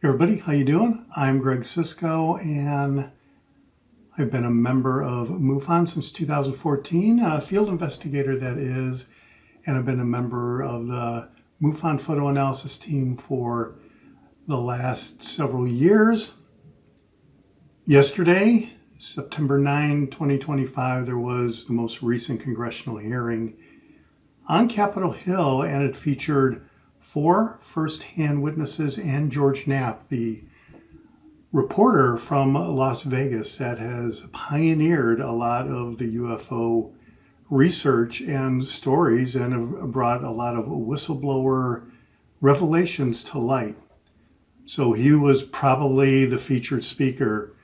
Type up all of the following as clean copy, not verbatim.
Hey everybody, how you doing? I'm Greg Sisko, and I've been a member of MUFON since 2014, a field investigator that is, and I've been a member of the MUFON photo analysis team for the last several years. Yesterday, September 9, 2025, there was the most recent congressional hearing on Capitol Hill, and it featured 4 first-hand witnesses and George Knapp, the reporter from Las Vegas that has pioneered a lot of the UFO research and stories and have brought a lot of whistleblower revelations to light. So he was probably the featured speaker.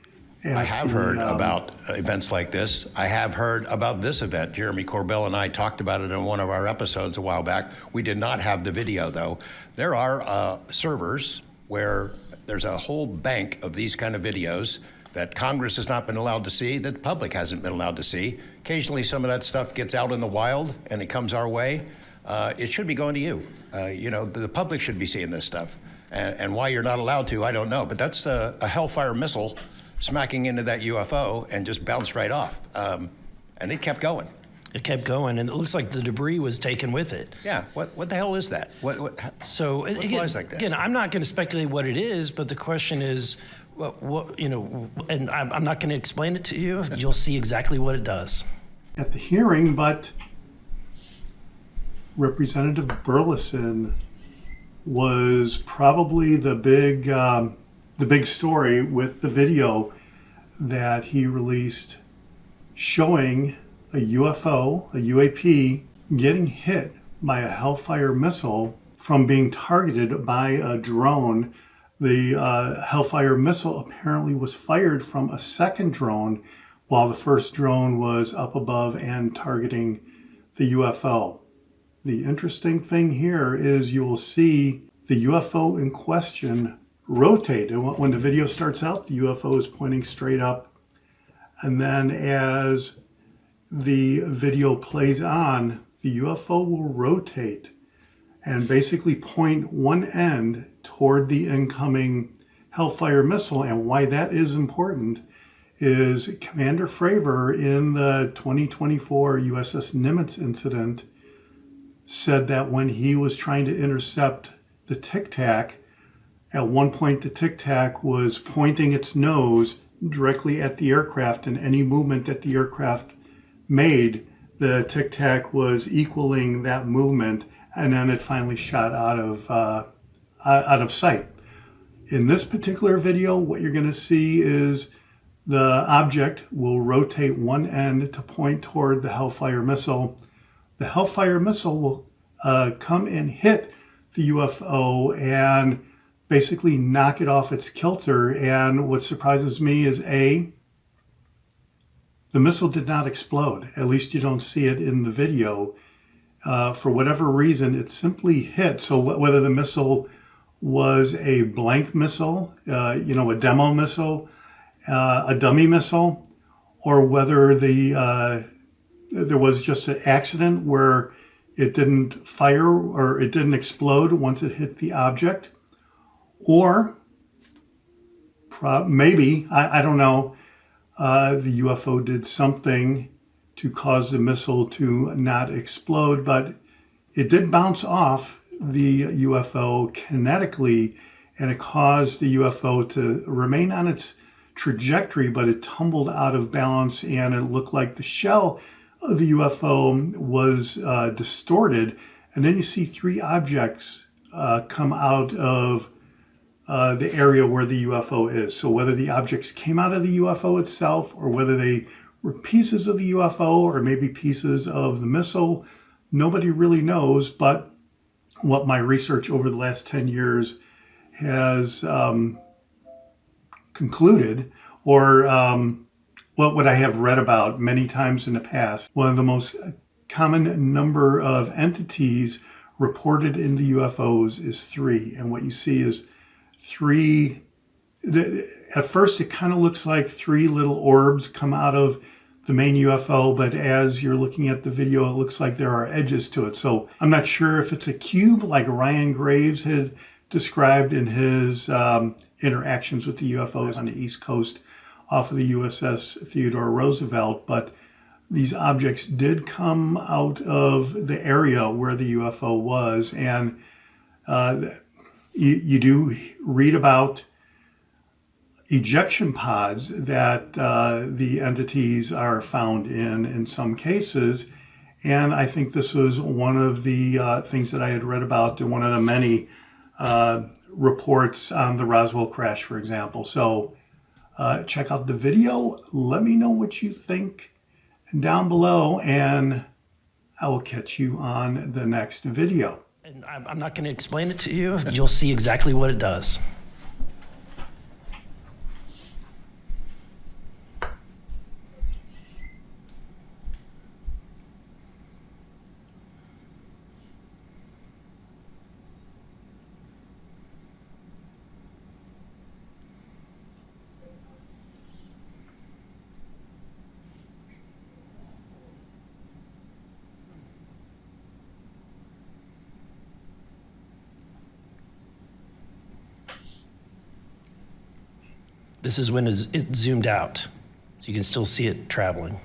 I have heard about events like this. I have heard about this event. Jeremy Corbell and I talked about it in one of our episodes a while back. We did not have the video, though. There are servers where there's a whole bank of these kind of videos that Congress has not been allowed to see, that the public hasn't been allowed to see. Occasionally, some of that stuff gets out in the wild and it comes our way. It should be going to you. The public should be seeing this stuff. And why you're not allowed to, I don't know. But that's a Hellfire missile smacking into that UFO and just bounced right off. And it kept going. It kept going, and it looks like the debris was taken with it. Yeah, what the hell is that? What flies like that? Again, I'm not going to speculate what it is, but the question is, and I'm not going to explain it to you. You'll see exactly what it does. At the hearing, but Representative Burleson was probably the big story with the video that he released showing a UFO, a UAP, getting hit by a Hellfire missile from being targeted by a drone. The Hellfire missile apparently was fired from a second drone while the first drone was up above and targeting the UFO. The interesting thing here is you will see the UFO in question rotate. And when the video starts out, the UFO is pointing straight up. And then as the video plays on, the UFO will rotate and basically point one end toward the incoming Hellfire missile. And why that is important is Commander Fravor in the 2024 USS Nimitz incident said that when he was trying to intercept the Tic Tac, at one point the Tic Tac was pointing its nose directly at the aircraft, and any movement that the aircraft made, the Tic Tac was equaling that movement, and then it finally shot out of sight. In this particular video, what you're going to see is the object will rotate one end to point toward the Hellfire missile. The Hellfire missile will come and hit the UFO and basically knock it off its kilter. And what surprises me is the missile did not explode. At least you don't see it in the video. For whatever reason, it simply hit. So whether the missile was a blank missile, a demo missile, a dummy missile, or whether there was just an accident where it didn't fire or it didn't explode once it hit the object, or maybe, I don't know, the UFO did something to cause the missile to not explode, but it did bounce off the UFO kinetically, and it caused the UFO to remain on its trajectory, but it tumbled out of balance, and it looked like the shell of the UFO was distorted. And then you see 3 objects come out of the area where the UFO is. So whether the objects came out of the UFO itself, or whether they were pieces of the UFO, or maybe pieces of the missile, nobody really knows. But what my research over the last 10 years has concluded, or what I have read about many times in the past, one of the most common number of entities reported in the UFOs is 3. And what you see is 3, at first it kind of looks like 3 little orbs come out of the main UFO, but as you're looking at the video, it looks like there are edges to it. So I'm not sure if it's a cube like Ryan Graves had described in his interactions with the UFOs on the East Coast off of the USS Theodore Roosevelt, but these objects did come out of the area where the UFO was, and you do read about ejection pods that the entities are found in some cases. And I think this was one of the things that I had read about in one of the many reports on the Roswell crash, for example. So check out the video. Let me know what you think down below, and I will catch you on the next video. And I'm not going to explain it to you. You'll see exactly what it does. This is when it zoomed out, so you can still see it traveling.